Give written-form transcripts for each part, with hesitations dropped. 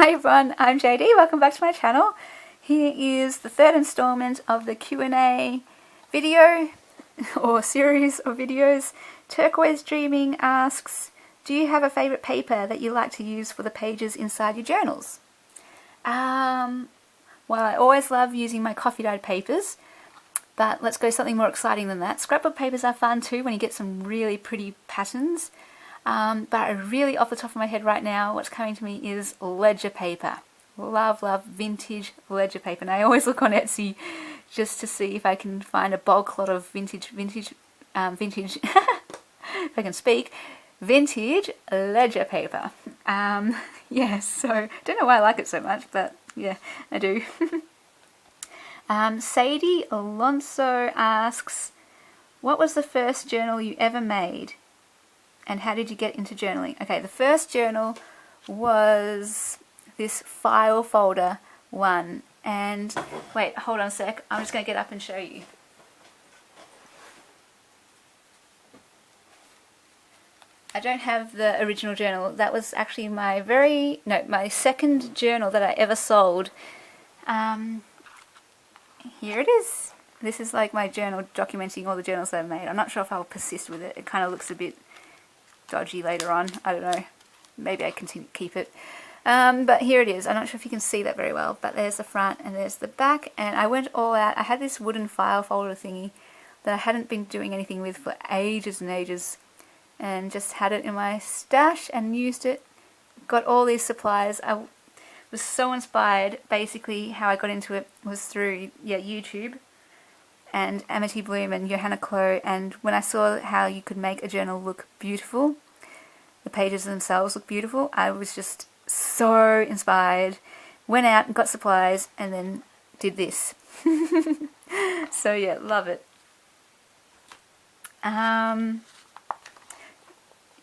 Hi everyone, I'm JD. Welcome back to my channel. Here is the third installment of the Q&A video or series of videos. Turquoise Dreaming asks, do you have a favourite paper that you like to use for the pages inside your journals? Well, I always love using my coffee dyed papers, but let's go something more exciting than that. Scrapbook papers are fun too when you get some really pretty patterns. But I really, off the top of my head right now, what's coming to me is ledger paper. Love vintage ledger paper. And I always look on Etsy just to see if I can find a bulk lot of vintage, if I can speak, vintage ledger paper. Yes, so don't know why I like it so much, but yeah, I do. Sadie Alonso asks, what was the first journal you ever made? And how did you get into journaling? Okay, the first journal was this file folder one. And wait, hold on a sec. I'm just going to get up and show you. I don't have the original journal. That was actually my second journal that I ever sold. Here it is. This is like my journal documenting all the journals that I've made. I'm not sure if I'll persist with it. It kind of looks a bit dodgy later on. I don't know. Maybe I continue to keep it. But here it is. I'm not sure if you can see that very well, but there's the front and there's the back, and I went all out. I had this wooden file folder thingy that I hadn't been doing anything with for ages and ages, and just had it in my stash and used it. Got all these supplies. I was so inspired. Basically, how I got into it was through YouTube and Amity Bloom and Johanna Klo, and when I saw how you could make a journal look beautiful, the pages themselves look beautiful, I was just so inspired. Went out and got supplies and then did this. So yeah, love it.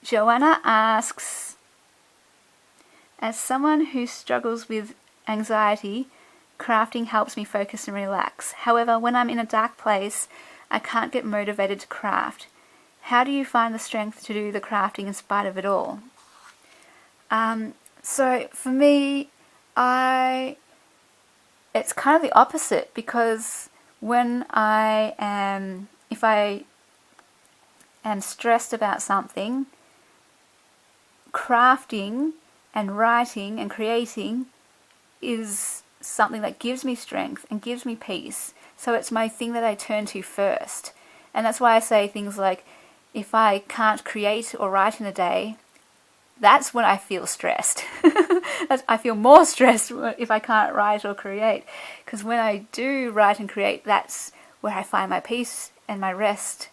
Joanna asks, as someone who struggles with anxiety, crafting helps me focus and relax. However, when I'm in a dark place, I can't get motivated to craft. How do you find the strength to do the crafting in spite of it all? So for me, it's kind of the opposite, because when if I am stressed about something, crafting and writing and creating is something that gives me strength and gives me peace. So it's my thing that I turn to first. And that's why I say things like, if I can't create or write in a day, that's when I feel stressed. I feel more stressed if I can't write or create. Because when I do write and create, that's where I find my peace and my rest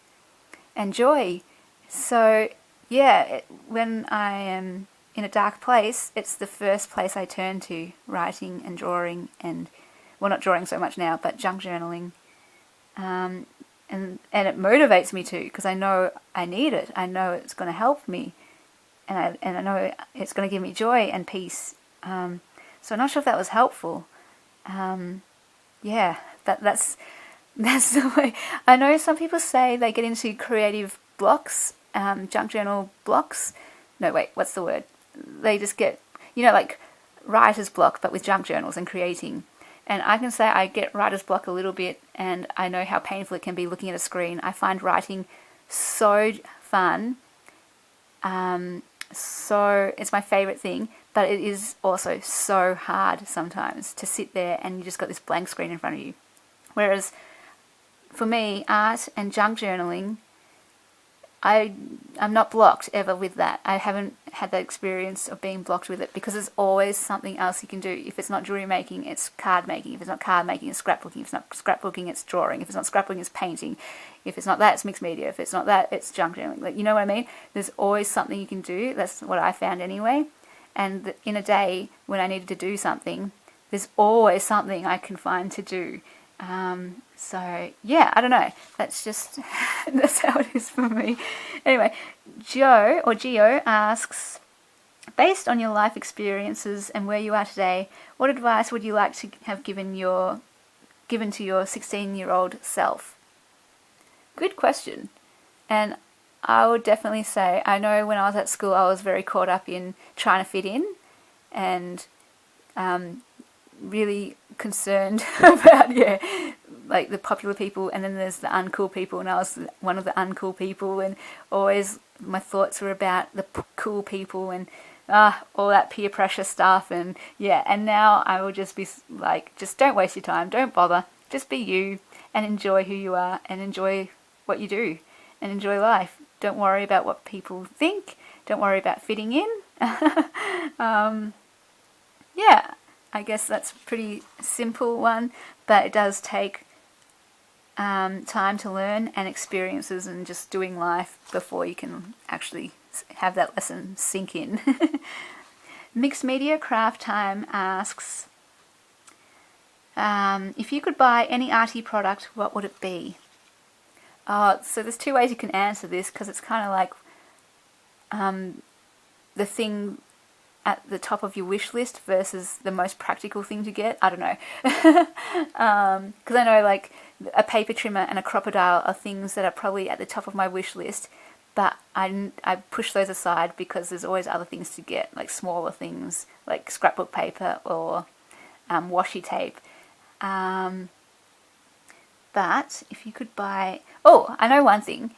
and joy. So yeah, when I am in a dark place, it's the first place I turn to, writing and drawing, and, well, not drawing so much now, but junk journaling. And it motivates me too, because I know I need it. I know it's going to help me, and I know it's going to give me joy and peace. So I'm not sure if that was helpful. Yeah, that's the way. I know some people say they get into creative blocks, junk journal blocks. No, wait, what's the word? They just get, like writer's block, but with junk journals and creating. And I can say I get writer's block a little bit, and I know how painful it can be looking at a screen. I find writing so fun. So it's my favorite thing, but it is also so hard sometimes to sit there and you just got this blank screen in front of you. Whereas for me, art and junk journaling, I'm not blocked ever with that. I haven't had that experience of being blocked with it, because there's always something else you can do. If it's not jewelry making, it's card making. If it's not card making, it's scrapbooking. If it's not scrapbooking, it's drawing. If it's not scrapbooking, it's painting. If it's not that, it's mixed media. If it's not that, it's junk journaling. Like, you know what I mean? There's always something you can do. That's what I found anyway. And in a day when I needed to do something, there's always something I can find to do. So yeah, I don't know. That's just, that's how it is for me. Anyway, Geo asks, based on your life experiences and where you are today, what advice would you like to have given to your 16-year-old self? Good question. And I would definitely say, I know when I was at school, I was very caught up in trying to fit in and really concerned about, like the popular people, and then there's the uncool people, and I was one of the uncool people, and always my thoughts were about the cool people and all that peer pressure stuff, and now I will just be like, just don't waste your time, don't bother, just be you and enjoy who you are and enjoy what you do and enjoy life. Don't worry about what people think, don't worry about fitting in. I guess that's a pretty simple one, but it does take time to learn and experiences and just doing life before you can actually have that lesson sink in. Mixed Media Craft Time asks, if you could buy any arty product, what would it be? So there's two ways you can answer this, because it's kind of like the thing at the top of your wish list versus the most practical thing to get. I don't know. Because I know like a paper trimmer and a crocodile are things that are probably at the top of my wish list, but I push those aside because there's always other things to get, like smaller things like scrapbook paper or washi tape. But if you could buy... Oh, I know one thing.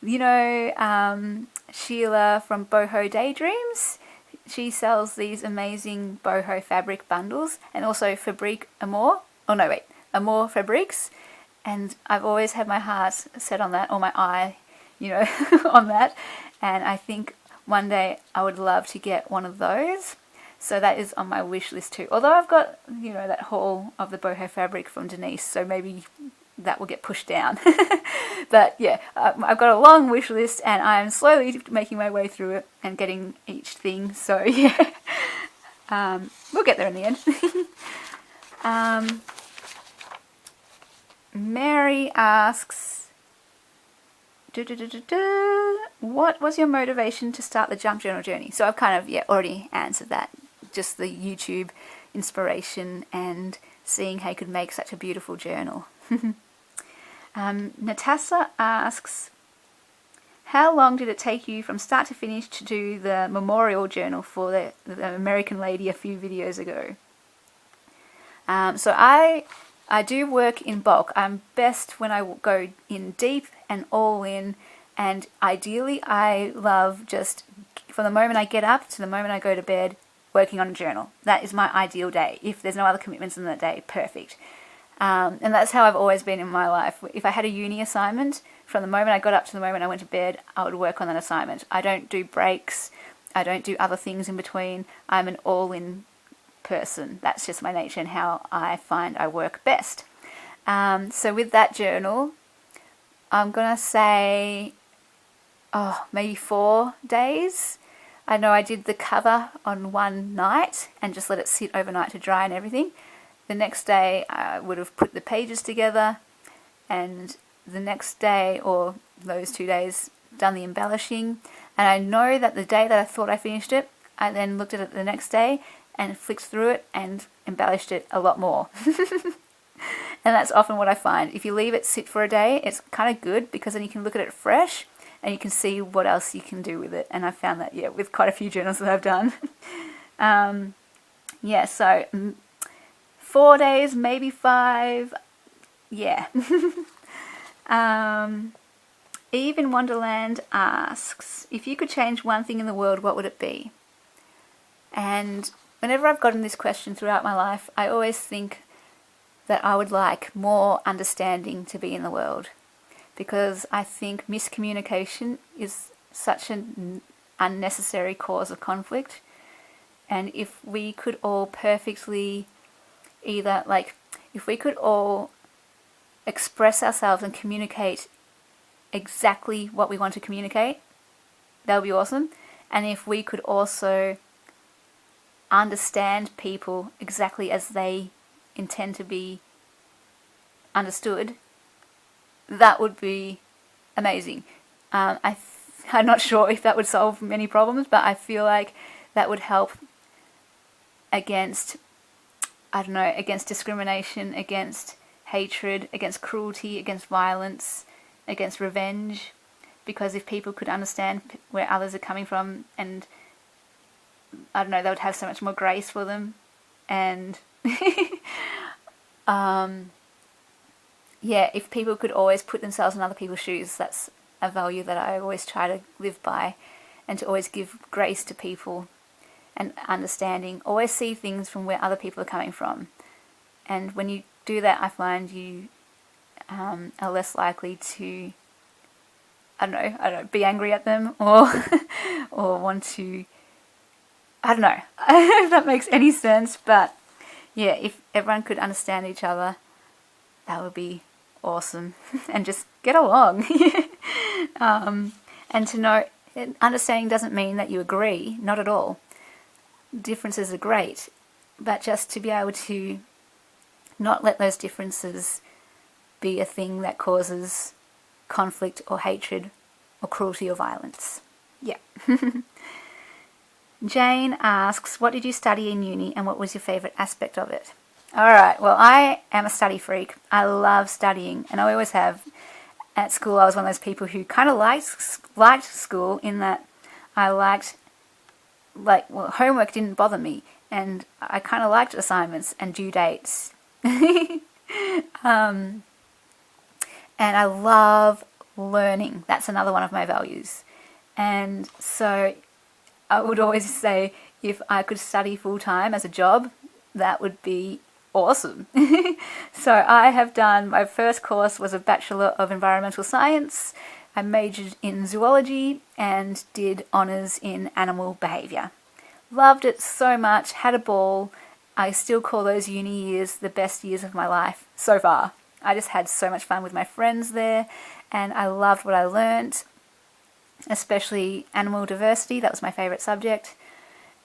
You know Sheila from Boho Daydreams? She sells these amazing boho fabric bundles, and also Fabrique Amour. Oh no, wait, Amour Fabriques. And I've always had my heart set on that, or my eye, on that. And I think one day I would love to get one of those. So that is on my wish list too. Although I've got, that haul of the boho fabric from Denise, so maybe that will get pushed down. But yeah, I've got a long wish list, and I'm slowly making my way through it and getting each thing. So yeah, we'll get there in the end. Mary asks, what was your motivation to start the Jump Journal journey? So I've kind of already answered that. Just the YouTube inspiration and seeing how you could make such a beautiful journal. Natasha asks, how long did it take you from start to finish to do the memorial journal for the American lady a few videos ago? So I do work in bulk. I'm best when I go in deep and all in, and ideally I love just from the moment I get up to the moment I go to bed working on a journal. That is my ideal day. If there's no other commitments in that day, perfect. And that's how I've always been in my life. If I had a uni assignment, from the moment I got up to the moment I went to bed, I would work on that assignment. I don't do breaks. I don't do other things in between. I'm an all-in person. That's just my nature and how I find I work best. So with that journal, I'm going to say, maybe 4 days. I know I did the cover on one night and just let it sit overnight to dry and everything. The next day I would have put the pages together, and the next day, or those 2 days, done the embellishing. And I know that the day that I thought I finished it, I then looked at it the next day and flicked through it and embellished it a lot more. And that's often what I find. If you leave it sit for a day, it's kind of good, because then you can look at it fresh and you can see what else you can do with it. And I found that, with quite a few journals that I've done. So 4 days, maybe 5. Yeah. Eve in Wonderland asks, if you could change one thing in the world, what would it be? And whenever I've gotten this question throughout my life, I always think that I would like more understanding to be in the world, because I think miscommunication is such an unnecessary cause of conflict. And if we could all perfectly if we could all express ourselves and communicate exactly what we want to communicate, that would be awesome. And if we could also understand people exactly as they intend to be understood, that would be amazing. I'm not sure if that would solve many problems, but I feel like that would help against discrimination, against hatred, against cruelty, against violence, against revenge. Because if people could understand where others are coming from and I don't know, they would have so much more grace for them. And yeah, if people could always put themselves in other people's shoes, that's a value that I always try to live by, and to always give grace to people and understanding. Always see things from where other people are coming from. And when you do that, I find you are less likely to, I don't know, be angry at them or or want to, I don't know if that makes any sense. But yeah, if everyone could understand each other, that would be awesome. And just get along. And to know, understanding doesn't mean that you agree, not at all. Differences are great, but just to be able to not let those differences be a thing that causes conflict or hatred or cruelty or violence. Yeah. Jane asks, what did you study in uni and what was your favourite aspect of it? Alright, well, I am a study freak. I love studying, and I always have. At school, I was one of those people who kind of liked school, in that I liked, homework didn't bother me, and I kind of liked assignments and due dates. And I love learning. That's another one of my values. And so I would always say, if I could study full-time as a job, that would be awesome. So I have done, my first course was a Bachelor of Environmental Science. I majored in zoology and did honours in animal behaviour. Loved it so much, had a ball. I still call those uni years the best years of my life so far. I just had so much fun with my friends there, and I loved what I learnt, especially animal diversity. That was my favourite subject.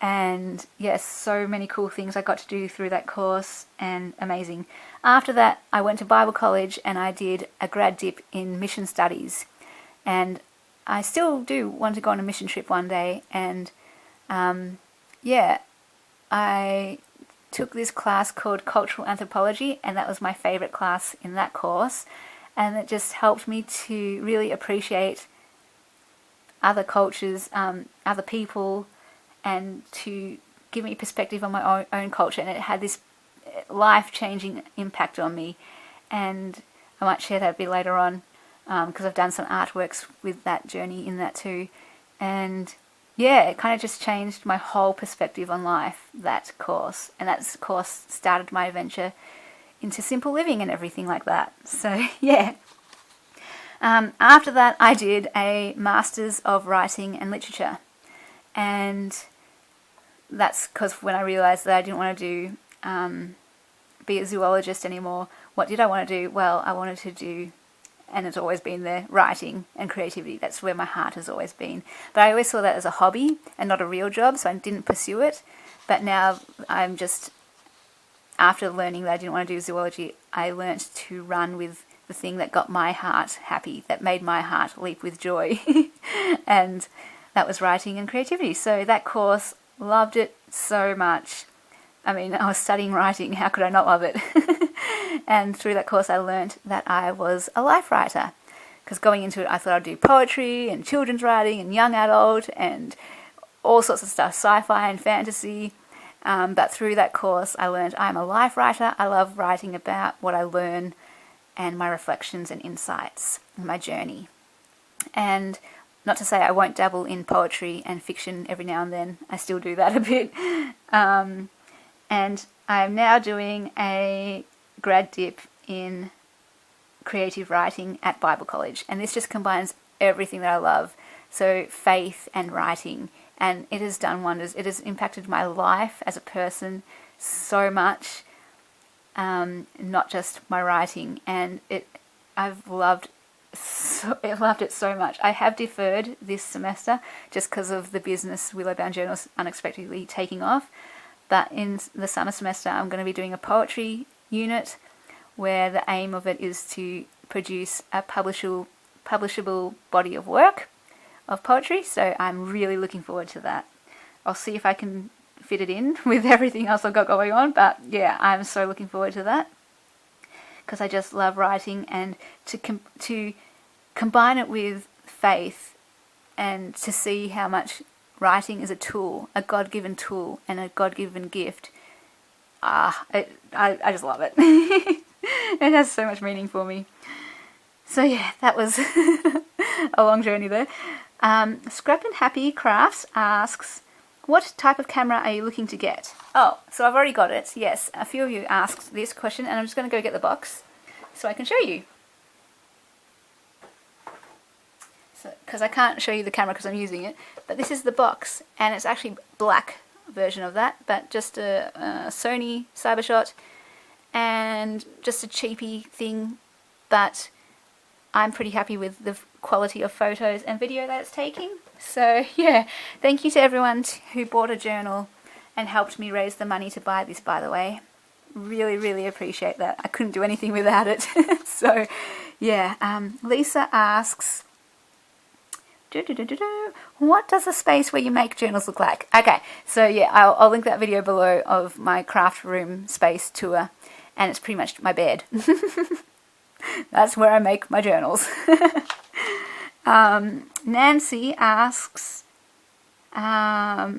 And yes, so many cool things I got to do through that course, and amazing. After that, I went to Bible college and I did a grad dip in mission studies. And I still do want to go on a mission trip one day. And yeah, I took this class called Cultural Anthropology, and that was my favourite class in that course. And it just helped me to really appreciate other cultures, other people, and to give me perspective on my own culture. And it had this life-changing impact on me, and I might share that a bit later on, because I've done some artworks with that journey in that too. And yeah, it kind of just changed my whole perspective on life, that course. And that course started my adventure into simple living and everything like that. So yeah. After that, I did a Masters of Writing and Literature. And that's because when I realised that I didn't want to do be a zoologist anymore, what did I want to do? Well, I wanted to do, and it's always been there, writing and creativity. That's where my heart has always been. But I always saw that as a hobby and not a real job, so I didn't pursue it. But now I'm just, after learning that I didn't want to do zoology, I learnt to run with the thing that got my heart happy, that made my heart leap with joy. And that was writing and creativity. So that course, loved it so much. I mean, I was studying writing, how could I not love it? And through that course I learnt that I was a life writer. Because going into it, I thought I'd do poetry and children's writing and young adult and all sorts of stuff, sci-fi and fantasy. But through that course I learned I'm a life writer. I love writing about what I learn and my reflections and insights and my journey. And not to say I won't dabble in poetry and fiction every now and then. I still do that a bit. And I'm now doing a grad dip in creative writing at Bible College. And this just combines everything that I love. So faith and writing. And it has done wonders. It has impacted my life as a person so much. Not just my writing. And I've loved it so much. I have deferred this semester just because of the business Willowbound Journals unexpectedly taking off. But in the summer semester I'm going to be doing a poetry unit where the aim of it is to produce a publishable body of work of poetry. So I'm really looking forward to that. I'll see if I can fit it in with everything else I've got going on. But yeah, I'm so looking forward to that, because I just love writing, and to combine it with faith and to see how much writing is a tool, a God-given tool and a God-given gift. I just love it. It has so much meaning for me. So yeah, that was a long journey there. Scrap and Happy Crafts asks, what type of camera are you looking to get? Oh, so I've already got it. Yes, a few of you asked this question, and I'm just going to go get the box so I can show you. Because I can't show you the camera because I'm using it, but this is the box, and it's actually black version of that, but just a Sony Cybershot, and just a cheapy thing, but I'm pretty happy with the quality of photos and video that it's taking. So yeah, thank you to everyone who bought a journal and helped me raise the money to buy this, by the way. Really, really appreciate that. I couldn't do anything without it. So yeah, Lisa asks, what does the space where you make journals look like? Okay, so yeah, I'll link that video below of my craft room space tour, and it's pretty much my bed. That's where I make my journals. Nancy asks, yeah,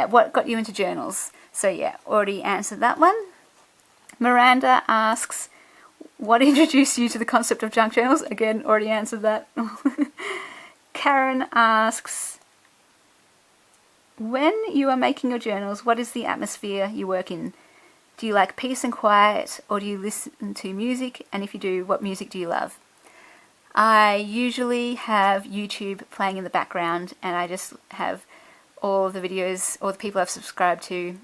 what got you into journals? So yeah, already answered that one. Miranda asks, what introduced you to the concept of junk journals? Again, already answered that. Karen asks, when you are making your journals, what is the atmosphere you work in? Do you like peace and quiet, or do you listen to music? And if you do, what music do you love? I usually have YouTube playing in the background, and I just have all the videos or the people I've subscribed to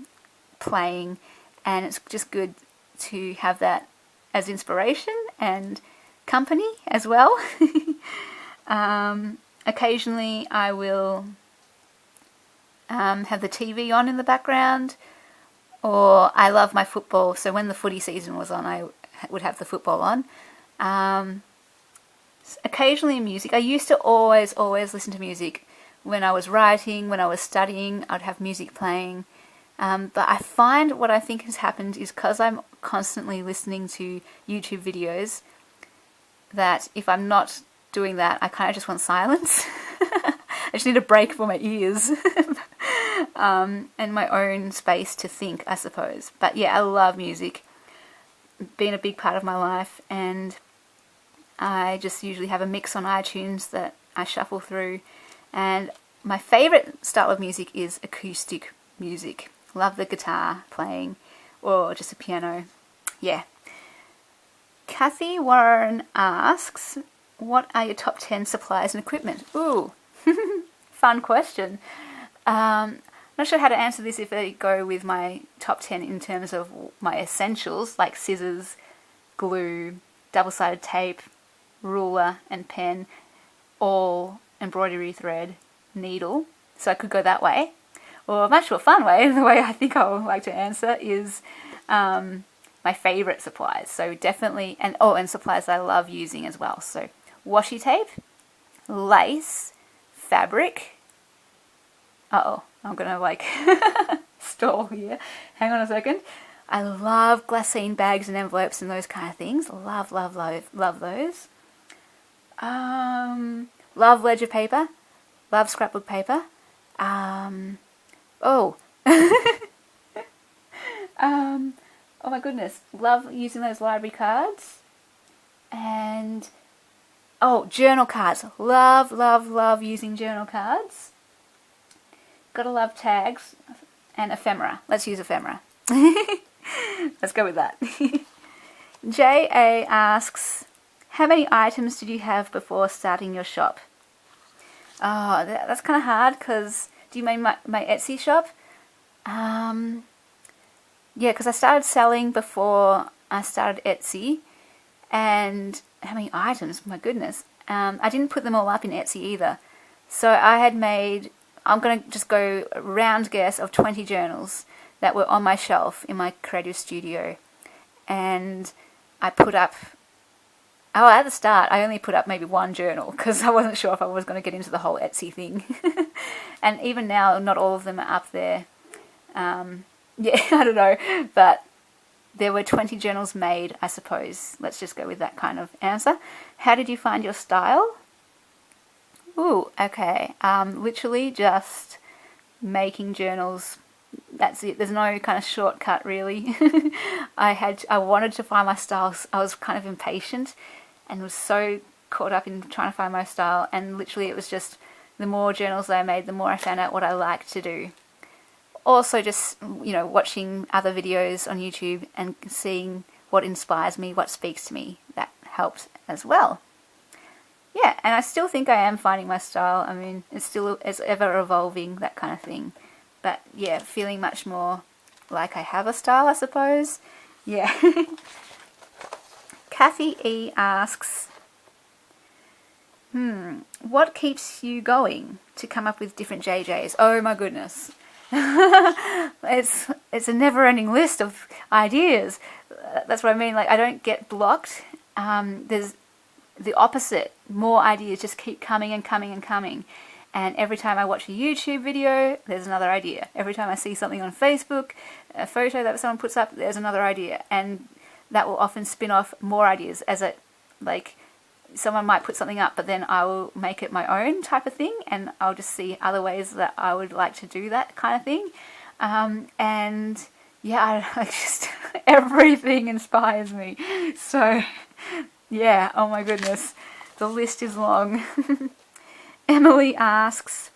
playing, and it's just good to have that as inspiration and company as well. Occasionally I will have the TV on in the background, or I love my football, so when the footy season was on I would have the football on. Occasionally music. I used to always listen to music. When I was writing, when I was studying, I'd have music playing. But I find what I think has happened is because I'm constantly listening to YouTube videos, that if I'm not doing that, I kind of just want silence. I just need a break for my ears. And my own space to think, I suppose. But yeah, I love music. Been a big part of my life, and I just usually have a mix on iTunes that I shuffle through, and my favourite style of music is acoustic music. Love the guitar playing, or just a piano. Yeah. Kathy Warren asks, what are your top 10 supplies and equipment? Ooh, fun question. Not sure how to answer this if I go with my top 10 in terms of my essentials, like scissors, glue, double-sided tape, ruler and pen, all embroidery thread, needle. So I could go that way. Or a much more fun way, the way I think I would like to answer is my favourite supplies. So definitely, and supplies I love using as well. So washi tape, lace, fabric. I'm gonna like stall here. Hang on a second. I love glassine bags and envelopes and those kind of things. Love those. Love ledger paper. Love scrapbook paper. Oh my goodness. Love using those library cards. And journal cards. Love using journal cards. Gotta love tags and ephemera. Let's use ephemera. Let's go with that. J.A. asks, how many items did you have before starting your shop? Oh, that's kind of hard, because do you mean my Etsy shop? Yeah, because I started selling before I started Etsy. And how many items? My goodness. I didn't put them all up in Etsy either. So I had made, I'm going to just go a round guess of 20 journals that were on my shelf in my creative studio. And I put up, at the start, I only put up maybe one journal because I wasn't sure if I was going to get into the whole Etsy thing. And even now, not all of them are up there. Yeah, I don't know. But there were 20 journals made, I suppose. Let's just go with that kind of answer. How did you find your style? Ooh, okay. Literally just making journals. That's it. There's no kind of shortcut really. I wanted to find my style. I was kind of impatient and was so caught up in trying to find my style, and literally it was just the more journals that I made, the more I found out what I like to do. Also just, watching other videos on YouTube and seeing what inspires me, what speaks to me, that helped as well. Yeah, and I still think I am finding my style. I mean, it's ever evolving, that kind of thing. But yeah, feeling much more like I have a style, I suppose. Yeah. Kathy E asks, what keeps you going to come up with different JJs? Oh my goodness. It's a never-ending list of ideas. That's what I mean. Like, I don't get blocked. There's the opposite. More ideas just keep coming and coming and coming. And every time I watch a YouTube video, there's another idea. Every time I see something on Facebook, a photo that someone puts up, there's another idea. And that will often spin off more ideas as someone might put something up, but then I will make it my own type of thing, and I'll just see other ways that I would like to do that kind of thing. And yeah, I just, everything inspires me. So yeah, oh my goodness, the list is long. Emily asks,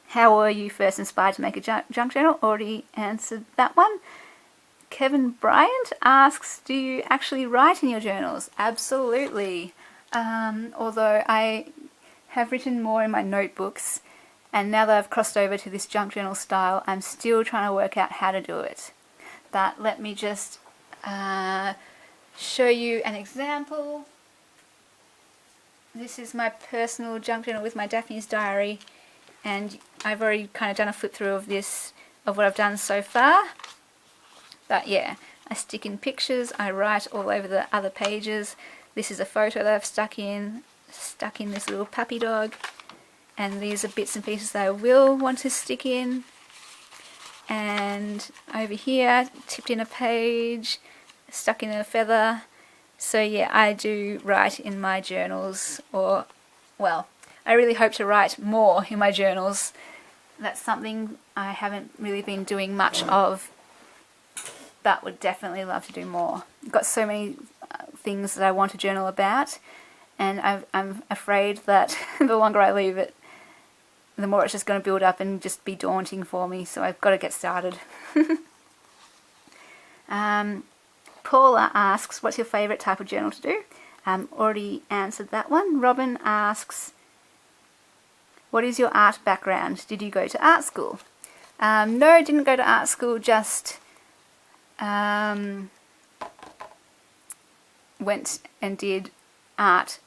how were you first inspired to make a junk journal? Already answered that one. Kevin Bryant asks, do you actually write in your journals? Absolutely. Although I have written more in my notebooks, and now that I've crossed over to this junk journal style, I'm still trying to work out how to do it. But let me just show you an example. This is my personal junk journal with my Daphne's diary, and I've already kind of done a flip through of this, of what I've done so far. But yeah, I stick in pictures, I write all over the other pages. This is a photo that I've stuck in this little puppy dog, and these are bits and pieces that I will want to stick in. And over here, tipped in a page, stuck in a feather. So yeah, I do write in my journals, or, well, I really hope to write more in my journals. That's something I haven't really been doing much of, but would definitely love to do more. I've got so many things that I want to journal about, and I'm afraid that the longer I leave it, the more it's just going to build up and just be daunting for me, so I've got to get started. Paula asks, what's your favourite type of journal to do? Already answered that one. Robin asks, what is your art background? Did you go to art school? No, didn't go to art school, just went and did art,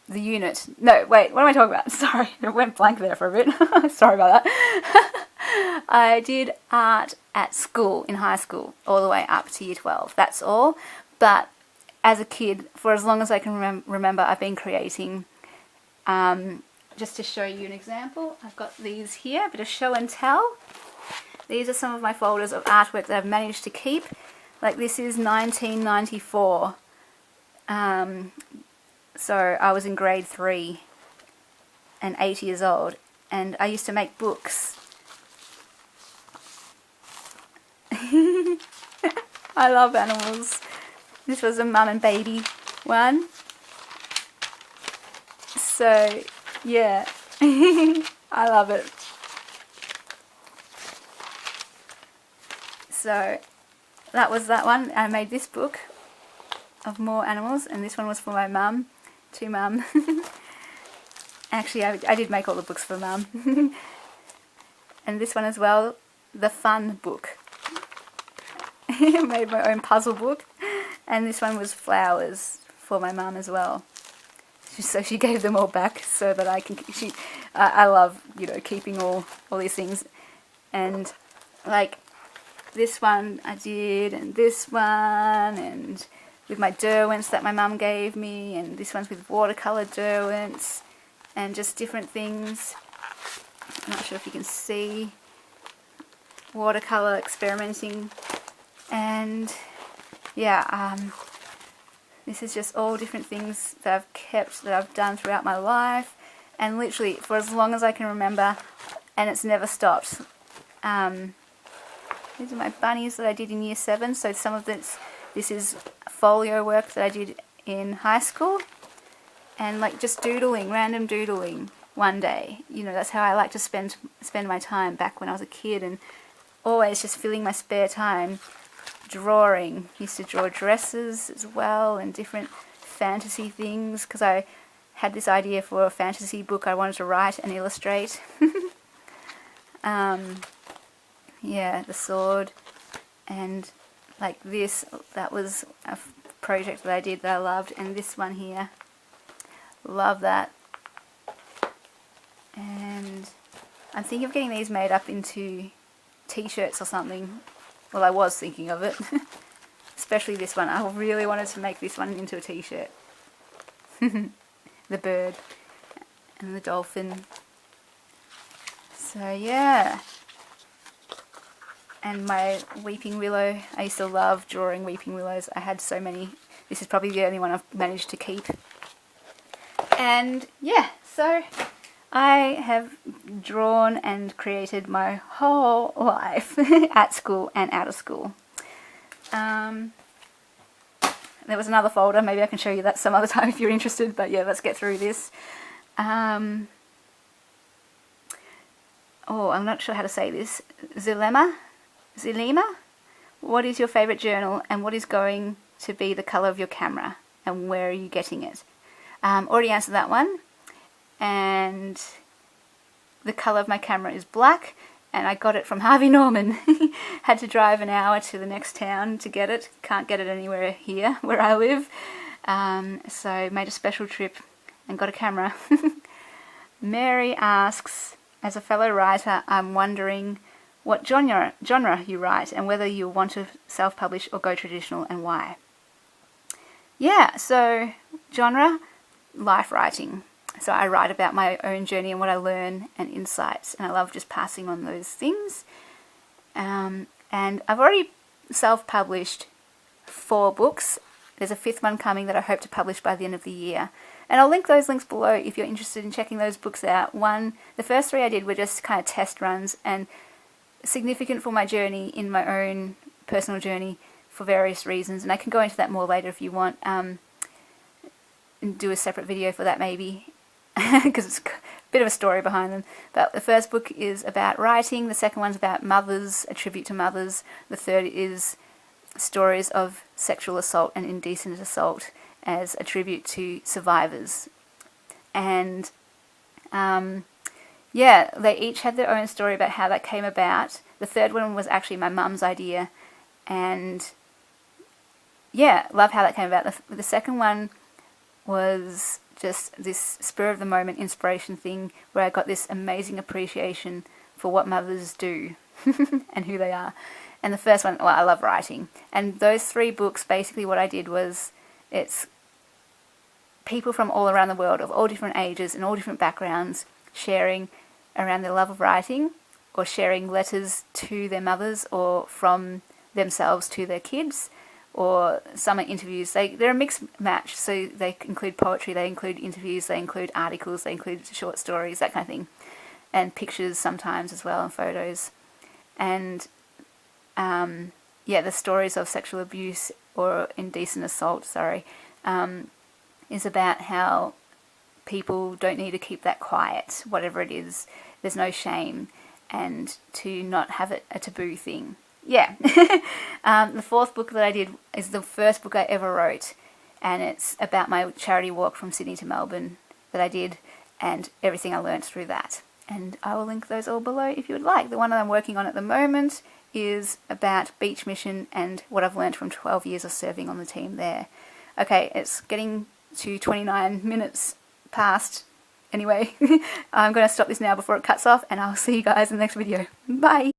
the unit. No, wait, what am I talking about? Sorry, I went blank there for a bit. Sorry about that. I did art at school, in high school, all the way up to year 12. That's all. But as a kid, for as long as I can remember, I've been creating. Just to show you an example, I've got these here, a bit of show and tell. These are some of my folders of artwork that I've managed to keep. Like, this is 1994. So I was in grade 3 and 8 years old, and I used to make books. I love animals. This was a mum and baby one. So yeah, I love it. So that was that one. I made this book of more animals, and this one was for my mum, to mum. Actually, I did make all the books for mum. And this one as well, the fun book. I made my own puzzle book, and this one was flowers for my mum as well. So she gave them all back so that I can. I love, keeping all these things, and like this one I did, and this one, and with my Derwents that my mum gave me, and this one's with watercolor Derwents, and just different things. I'm not sure if you can see, watercolor experimenting, and yeah, this is just all different things that I've kept, that I've done throughout my life. and literally for as long as I can remember, and it's never stopped. These are my bunnies that I did in year 7, so some of this is folio work that I did in high school, and like just doodling, random doodling one day. You know, that's how I like to spend my time back when I was a kid, and always just filling my spare time drawing. Used to draw dresses as well and different fantasy things, because I had this idea for a fantasy book I wanted to write and illustrate. Yeah, the sword, and like this, that was a project that I did that I loved, and this one here, love that. And I'm thinking of getting these made up into t-shirts or something. Well, I was thinking of it. Especially this one. I really wanted to make this one into a t-shirt. The bird and the dolphin. So yeah. And my weeping willow. I used to love drawing weeping willows. I had so many. This is probably the only one I've managed to keep. And yeah, so I have drawn and created my whole life at school and out of school. There was another folder, maybe I can show you that some other time if you're interested, but yeah, let's get through this. Oh, I'm not sure how to say this. Zilema? What is your favourite journal, and what is going to be the colour of your camera, and where are you getting it? Already answered that one. And the colour of my camera is black, and I got it from Harvey Norman. Had to drive an hour to the next town to get it. Can't get it anywhere here where I live. So made a special trip and got a camera. Mary asks, as a fellow writer, I'm wondering what genre you write, and whether you want to self-publish or go traditional, and why. Yeah, so genre, life writing. So I write about my own journey and what I learn and insights, and I love just passing on those things. And I've already self-published 4 books. There's a 5th one coming that I hope to publish by the end of the year. And I'll link those links below if you're interested in checking those books out. The first 3 I did were just kind of test runs and significant for my journey in my own personal journey for various reasons. And I can go into that more later if you want, and do a separate video for that maybe, because it's a bit of a story behind them. But the first book is about writing, the second one's about mothers, a tribute to mothers, the third is stories of sexual assault and indecent assault as a tribute to survivors. And yeah, they each had their own story about how that came about. The third one was actually my mum's idea, and yeah, love how that came about. The second one was just this spur of the moment inspiration thing where I got this amazing appreciation for what mothers do and who they are. And the first one, well, I love writing. And those 3 books, basically what I did was, it's people from all around the world of all different ages and all different backgrounds sharing around their love of writing, or sharing letters to their mothers or from themselves to their kids, or some are interviews. They're a mixed match, so they include poetry, they include interviews, they include articles, they include short stories, that kind of thing, and pictures sometimes as well, and photos. And yeah, the stories of sexual abuse or indecent assault, is about how people don't need to keep that quiet, whatever it is. There's no shame, and to not have it a taboo thing. Yeah. The 4th book that I did is the first book I ever wrote, and it's about my charity walk from Sydney to Melbourne that I did, and everything I learnt through that. And I will link those all below if you would like. The one that I'm working on at the moment is about Beach Mission and what I've learnt from 12 years of serving on the team there. Okay, it's getting to 29 minutes past. Anyway, I'm going to stop this now before it cuts off, and I'll see you guys in the next video. Bye!